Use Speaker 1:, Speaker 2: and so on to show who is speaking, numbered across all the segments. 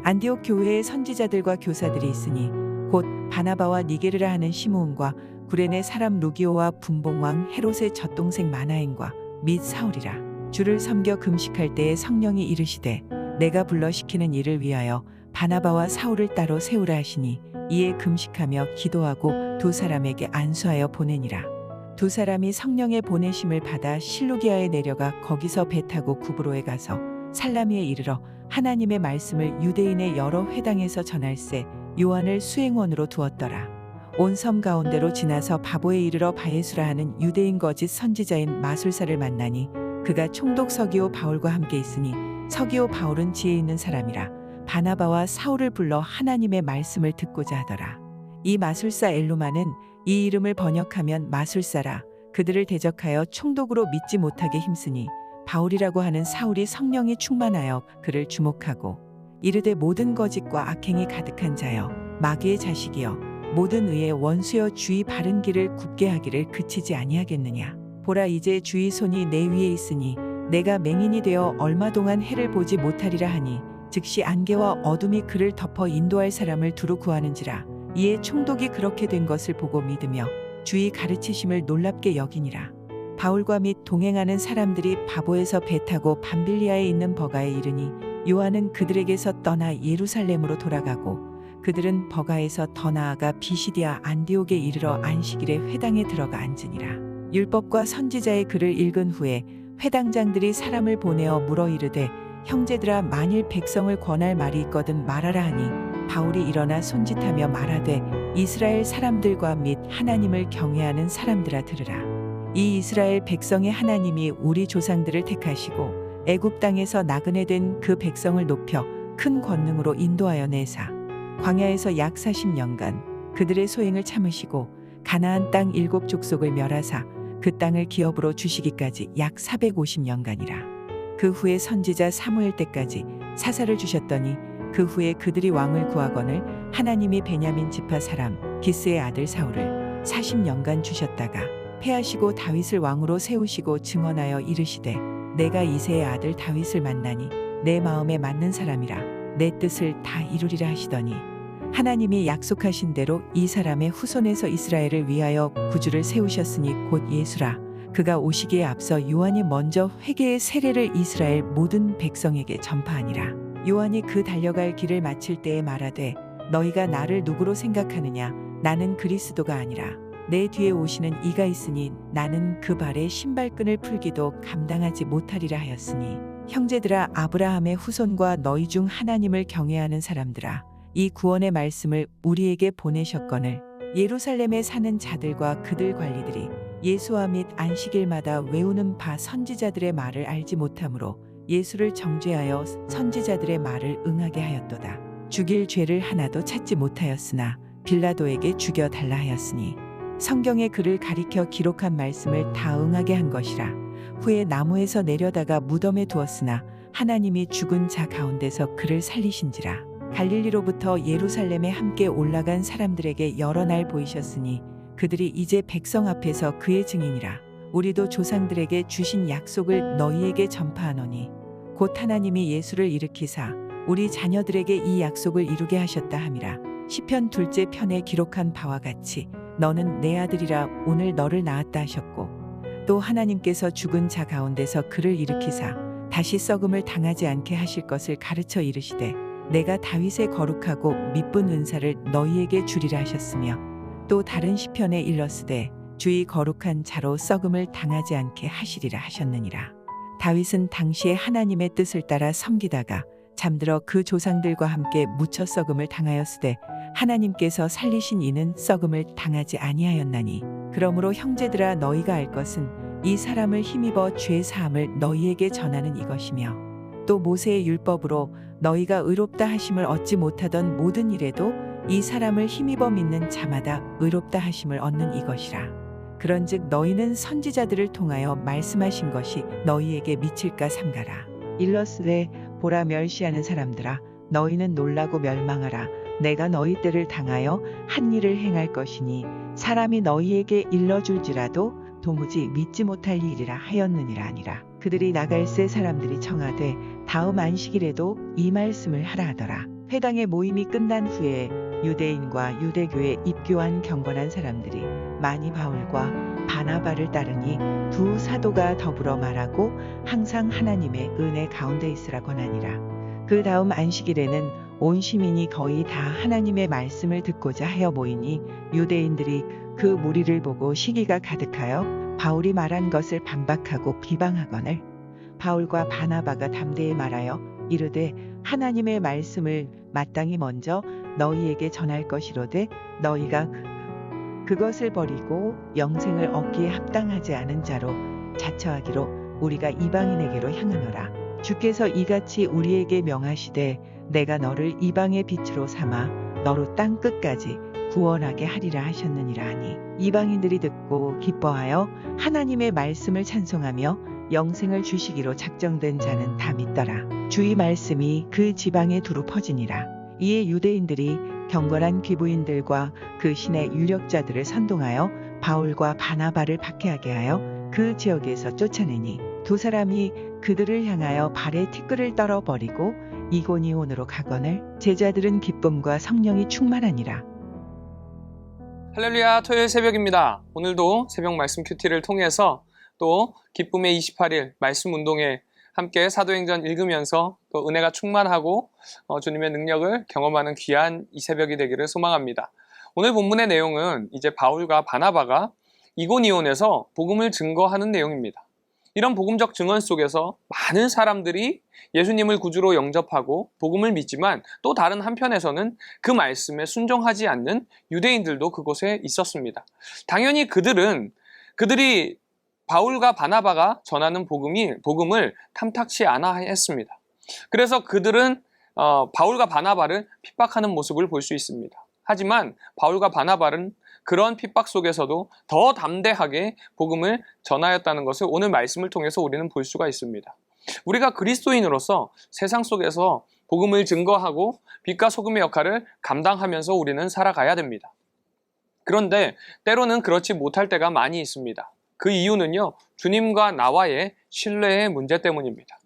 Speaker 1: 안디옥 교회에 선지자들과 교사들이 있으니 곧 바나바와 니게르라 하는 시므온과 구레네 사람 루기오와 분봉왕 헤롯의 젖동생 마나엔과 및 사울이라. 주를 섬겨 금식할 때에 성령이 이르시되 내가 불러 시키는 일을 위하여 바나바와 사울을 따로 세우라 하시니 이에 금식하며 기도하고 두 사람에게 안수하여 보내니라. 두 사람이 성령의 보내심을 받아 실루기아에 내려가 거기서 배 타고 구브로에 가서 살라미에 이르러 하나님의 말씀을 유대인의 여러 회당에서 전할세 요한을 수행원으로 두었더라. 온 섬 가운데로 지나서 바보에 이르러 바예수라 하는 유대인 거짓 선지자인 마술사를 만나니 그가 총독 서기오 바울과 함께 있으니 서기오 바울은 지혜 있는 사람이라. 바나바와 사울을 불러 하나님의 말씀을 듣고자 하더라. 이 마술사 엘루마는 이 이름을 번역하면 마술사라. 그들을 대적하여 총독으로 믿지 못하게 힘쓰니 바울이라고 하는 사울이 성령이 충만하여 그를 주목하고 이르되 모든 거짓과 악행이 가득한 자여 마귀의 자식이여 모든 의의 원수여 주의 바른 길을 굽게 하기를 그치지 아니하겠느냐. 보라 이제 주의 손이 내 위에 있으니 내가 맹인이 되어 얼마 동안 해를 보지 못하리라 하니 즉시 안개와 어둠이 그를 덮어 인도할 사람을 두루 구하는지라. 이에 총독이 그렇게 된 것을 보고 믿으며 주의 가르치심을 놀랍게 여기니라. 바울과 및 동행하는 사람들이 바보에서 배 타고 밤빌리아에 있는 버가에 이르니 요한은 그들에게서 떠나 예루살렘으로 돌아가고 그들은 버가에서 더 나아가 비시디아 안디옥에 이르러 안식일에 회당에 들어가 앉으니라. 율법과 선지자의 글을 읽은 후에 회당장들이 사람을 보내어 물어 이르되 형제들아 만일 백성을 권할 말이 있거든 말하라 하니 바울이 일어나 손짓하며 말하되 이스라엘 사람들과 및 하나님을 경외하는 사람들아 들으라. 이 이스라엘 백성의 하나님이 우리 조상들을 택하시고 애굽 땅에서 나그네 된 그 백성을 높여 큰 권능으로 인도하여 내사 광야에서 약 40년간 그들의 소행을 참으시고 가나안 땅 7 족속을 멸하사 그 땅을 기업으로 주시기까지 약 450년간이라. 그 후에 선지자 사무엘 때까지 사사를 주셨더니 그 후에 그들이 왕을 구하거늘 하나님이 베냐민 지파 사람 기스의 아들 사울을 40년간 주셨다가 패하시고 다윗을 왕으로 세우시고 증언하여 이르시되 내가 이새의 아들 다윗을 만나니 내 마음에 맞는 사람이라 내 뜻을 다 이루리라 하시더니 하나님이 약속하신 대로 이 사람의 후손에서 이스라엘을 위하여 구주를 세우셨으니 곧 예수라. 그가 오시기에 앞서 요한이 먼저 회개의 세례를 이스라엘 모든 백성에게 전파하니라. 요한이 그 달려갈 길을 마칠 때에 말하되 너희가 나를 누구로 생각하느냐 나는 그리스도가 아니라 내 뒤에 오시는 이가 있으니 나는 그 발에 신발끈을 풀기도 감당하지 못하리라 하였으니 형제들아 아브라함의 후손과 너희 중 하나님을 경외하는 사람들아 이 구원의 말씀을 우리에게 보내셨거늘 예루살렘에 사는 자들과 그들 관리들이 예수와 및 안식일마다 외우는 바 선지자들의 말을 알지 못하므로 예수를 정죄하여 선지자들의 말을 응하게 하였도다. 죽일 죄를 하나도 찾지 못하였으나 빌라도에게 죽여 달라 하였으니 성경의 글을 가리켜 기록한 말씀을 다 응하게 한 것이라. 후에 나무에서 내려다가 무덤에 두었으나 하나님이 죽은 자 가운데서 그를 살리신지라. 갈릴리로부터 예루살렘에 함께 올라간 사람들에게 여러 날 보이셨으니 그들이 이제 백성 앞에서 그의 증인이라. 우리도 조상들에게 주신 약속을 너희에게 전파하노니 곧 하나님이 예수를 일으키사 우리 자녀들에게 이 약속을 이루게 하셨다 함이라. 시편 2째 편에 기록한 바와 같이 너는 내 아들이라 오늘 너를 낳았다 하셨고 또 하나님께서 죽은 자 가운데서 그를 일으키사 다시 썩음을 당하지 않게 하실 것을 가르쳐 이르시되 내가 다윗의 거룩하고 미쁜 은사를 너희에게 주리라 하셨으며 또 다른 시편에 일렀으되 주의 거룩한 자로 썩음을 당하지 않게 하시리라 하셨느니라. 다윗은 당시에 하나님의 뜻을 따라 섬기다가 잠들어 그 조상들과 함께 묻혀 썩음을 당하였으되 하나님께서 살리신 이는 썩음을 당하지 아니하였나니 그러므로 형제들아 너희가 알 것은 이 사람을 힘입어 죄 사함을 너희에게 전하는 이것이며 또 모세의 율법으로 너희가 의롭다 하심을 얻지 못하던 모든 일에도 이 사람을 힘입어 믿는 자마다 의롭다 하심을 얻는 이것이라. 그런즉 너희는 선지자들을 통하여 말씀하신 것이 너희에게 미칠까 삼가라. 일러스되 보라 멸시하는 사람들아 너희는 놀라고 멸망하라. 내가 너희 때를 당하여 한 일을 행할 것이니 사람이 너희에게 일러줄지라도 도무지 믿지 못할 일이라 하였느니라 아니라. 그들이 나갈새 사람들이 청하되 다음 안식일에도 이 말씀을 하라 하더라. 회당의 모임이 끝난 후에 유대인과 유대교에 입교한 경건한 사람들이 많이 바울과 바나바를 따르니 두 사도가 더불어 말하고 항상 하나님의 은혜 가운데 있으라 권하니라. 그 다음 안식일에는 온 시민이 거의 다 하나님의 말씀을 듣고자 하여 모이니 유대인들이 그 무리를 보고 시기가 가득하여 바울이 말한 것을 반박하고 비방하거늘 바울과 바나바가 담대히 말하여 이르되 하나님의 말씀을 마땅히 먼저 너희에게 전할 것이로되 너희가 그것을 버리고 영생을 얻기에 합당하지 않은 자로 자처하기로 우리가 이방인에게로 향하노라. 주께서 이같이 우리에게 명하시되 내가 너를 이방의 빛으로 삼아 너로 땅 끝까지 구원하게 하리라 하셨느니라 하니 이방인들이 듣고 기뻐하여 하나님의 말씀을 찬송하며 영생을 주시기로 작정된 자는 다 믿더라. 주의 말씀이 그 지방에 두루 퍼지니라. 이에 유대인들이 경건한 귀부인들과 그 신의 유력자들을 선동하여 바울과 바나바를 박해하게 하여 그 지역에서 쫓아내니 두 사람이 그들을 향하여 발에 티끌을 떨어버리고 이고니온으로 가거늘 제자들은 기쁨과 성령이 충만하니라.
Speaker 2: 할렐루야, 토요일 새벽입니다. 오늘도 새벽 말씀 큐티를 통해서 또 기쁨의 28일 말씀 운동회 함께 사도행전 읽으면서 또 은혜가 충만하고 주님의 능력을 경험하는 귀한 이 새벽이 되기를 소망합니다. 오늘 본문의 내용은 이제 바울과 바나바가 이고니온에서 복음을 증거하는 내용입니다. 이런 복음적 증언 속에서 많은 사람들이 예수님을 구주로 영접하고 복음을 믿지만 또 다른 한편에서는 그 말씀에 순종하지 않는 유대인들도 그곳에 있었습니다. 당연히 그들이 바울과 바나바가 전하는 복음을 탐탁치 않아 했습니다. 그래서 그들은 바울과 바나바를 핍박하는 모습을 볼 수 있습니다. 하지만 바울과 바나바는 그런 핍박 속에서도 더 담대하게 복음을 전하였다는 것을 오늘 말씀을 통해서 우리는 볼 수가 있습니다. 우리가 그리스도인으로서 세상 속에서 복음을 증거하고 빛과 소금의 역할을 감당하면서 우리는 살아가야 됩니다. 그런데 때로는 그렇지 못할 때가 많이 있습니다. 그 이유는요, 주님과 나와의 신뢰의 문제 때문입니다.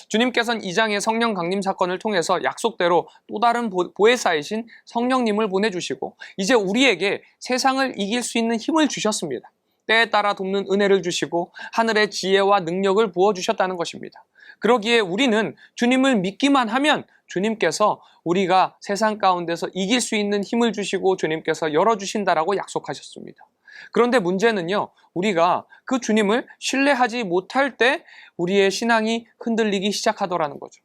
Speaker 2: 주님께서는 2장의 성령 강림 사건을 통해서 약속대로 또 다른 보혜사이신 성령님을 보내주시고 이제 우리에게 세상을 이길 수 있는 힘을 주셨습니다. 때에 따라 돕는 은혜를 주시고 하늘의 지혜와 능력을 부어주셨다는 것입니다. 그러기에 우리는 주님을 믿기만 하면 주님께서 우리가 세상 가운데서 이길 수 있는 힘을 주시고 주님께서 열어주신다라고 약속하셨습니다. 그런데 문제는요, 우리가 그 주님을 신뢰하지 못할 때 우리의 신앙이 흔들리기 시작하더라는 거죠.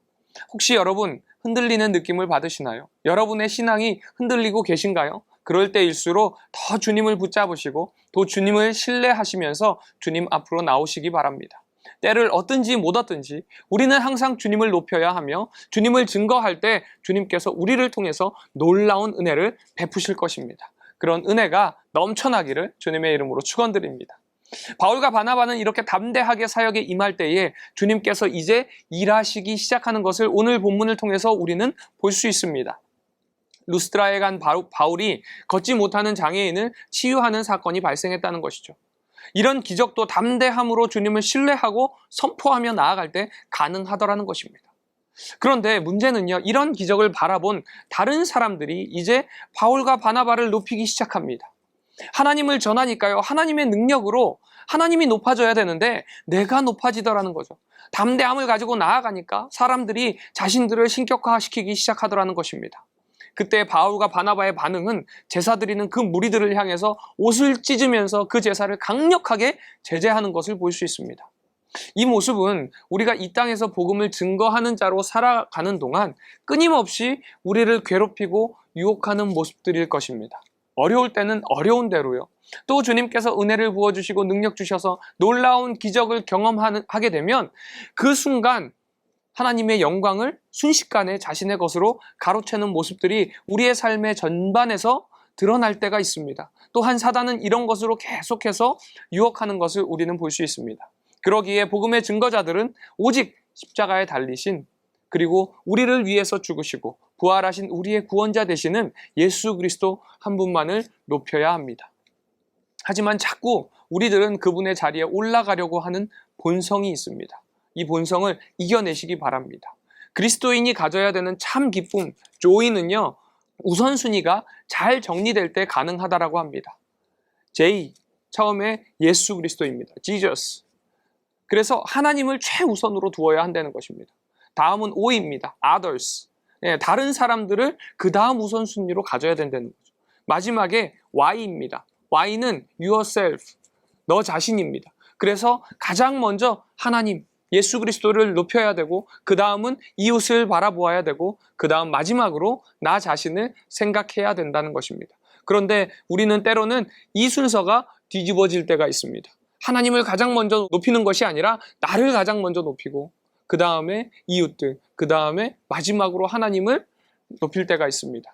Speaker 2: 혹시 여러분 흔들리는 느낌을 받으시나요? 여러분의 신앙이 흔들리고 계신가요? 그럴 때일수록 더 주님을 붙잡으시고 또 주님을 신뢰하시면서 주님 앞으로 나오시기 바랍니다. 때를 얻든지 못 얻든지 우리는 항상 주님을 높여야 하며 주님을 증거할 때 주님께서 우리를 통해서 놀라운 은혜를 베푸실 것입니다. 그런 은혜가 넘쳐나기를 주님의 이름으로 축원드립니다. 바울과 바나바는 이렇게 담대하게 사역에 임할 때에 주님께서 이제 일하시기 시작하는 것을 오늘 본문을 통해서 우리는 볼 수 있습니다. 루스드라에 간 바울이 걷지 못하는 장애인을 치유하는 사건이 발생했다는 것이죠. 이런 기적도 담대함으로 주님을 신뢰하고 선포하며 나아갈 때 가능하더라는 것입니다. 그런데 문제는요, 이런 기적을 바라본 다른 사람들이 이제 바울과 바나바를 높이기 시작합니다. 하나님을 전하니까요, 하나님의 능력으로 하나님이 높아져야 되는데 내가 높아지더라는 거죠. 담대함을 가지고 나아가니까 사람들이 자신들을 신격화시키기 시작하더라는 것입니다. 그때 바울과 바나바의 반응은 제사 드리는 그 무리들을 향해서 옷을 찢으면서 그 제사를 강력하게 제재하는 것을 볼 수 있습니다. 이 모습은 우리가 이 땅에서 복음을 증거하는 자로 살아가는 동안 끊임없이 우리를 괴롭히고 유혹하는 모습들일 것입니다. 어려울 때는 어려운 대로요. 또 주님께서 은혜를 부어주시고 능력 주셔서 놀라운 기적을 경험하게 되면 그 순간 하나님의 영광을 순식간에 자신의 것으로 가로채는 모습들이 우리의 삶의 전반에서 드러날 때가 있습니다. 또한 사단은 이런 것으로 계속해서 유혹하는 것을 우리는 볼 수 있습니다. 그러기에 복음의 증거자들은 오직 십자가에 달리신 그리고 우리를 위해서 죽으시고 부활하신 우리의 구원자 되시는 예수 그리스도 한 분만을 높여야 합니다. 하지만 자꾸 우리들은 그분의 자리에 올라가려고 하는 본성이 있습니다. 이 본성을 이겨내시기 바랍니다. 그리스도인이 가져야 되는 참 기쁨, 조이는요, 우선순위가 잘 정리될 때 가능하다라고 합니다. J, 처음에 예수 그리스도입니다. Jesus. 그래서 하나님을 최우선으로 두어야 한다는 것입니다. 다음은 O입니다. Others. 다른 사람들을 그 다음 우선순위로 가져야 된다는 거죠. 마지막에 Y입니다. Y는 yourself, 너 자신입니다. 그래서 가장 먼저 하나님, 예수 그리스도를 높여야 되고, 그 다음은 이웃을 바라보아야 되고, 그 다음 마지막으로 나 자신을 생각해야 된다는 것입니다. 그런데 우리는 때로는 이 순서가 뒤집어질 때가 있습니다. 하나님을 가장 먼저 높이는 것이 아니라 나를 가장 먼저 높이고, 그 다음에 이웃들, 그 다음에 마지막으로 하나님을 높일 때가 있습니다.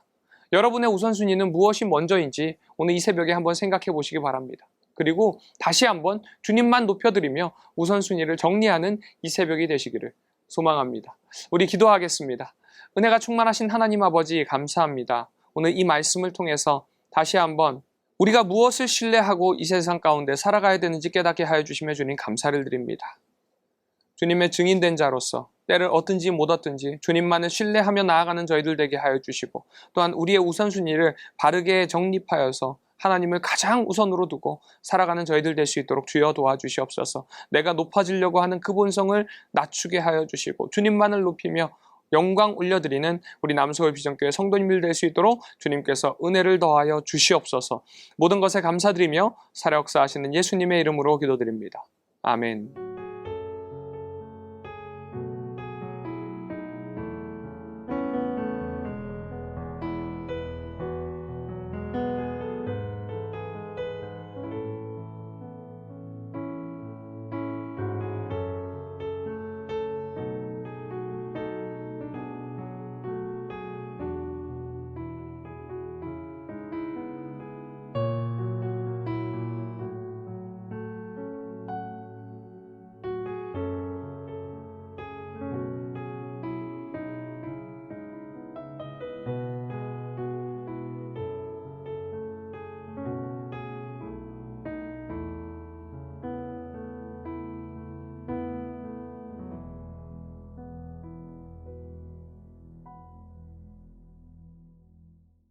Speaker 2: 여러분의 우선순위는 무엇이 먼저인지 오늘 이 새벽에 한번 생각해 보시기 바랍니다. 그리고 다시 한번 주님만 높여드리며 우선순위를 정리하는 이 새벽이 되시기를 소망합니다. 우리 기도하겠습니다. 은혜가 충만하신 하나님 아버지 감사합니다. 오늘 이 말씀을 통해서 다시 한번 우리가 무엇을 신뢰하고 이 세상 가운데 살아가야 되는지 깨닫게 하여 주시며 주님 감사를 드립니다. 주님의 증인된 자로서 때를 얻든지 못 얻든지 주님만을 신뢰하며 나아가는 저희들 되게 하여 주시고, 또한 우리의 우선순위를 바르게 정립하여서 하나님을 가장 우선으로 두고 살아가는 저희들 될 수 있도록 주여 도와주시옵소서. 내가 높아지려고 하는 그 본성을 낮추게 하여 주시고 주님만을 높이며 영광 올려드리는 우리 남서울 비전교회 성도님들 될 수 있도록 주님께서 은혜를 더하여 주시옵소서. 모든 것에 감사드리며 살아 역사하시는 예수님의 이름으로 기도드립니다. 아멘.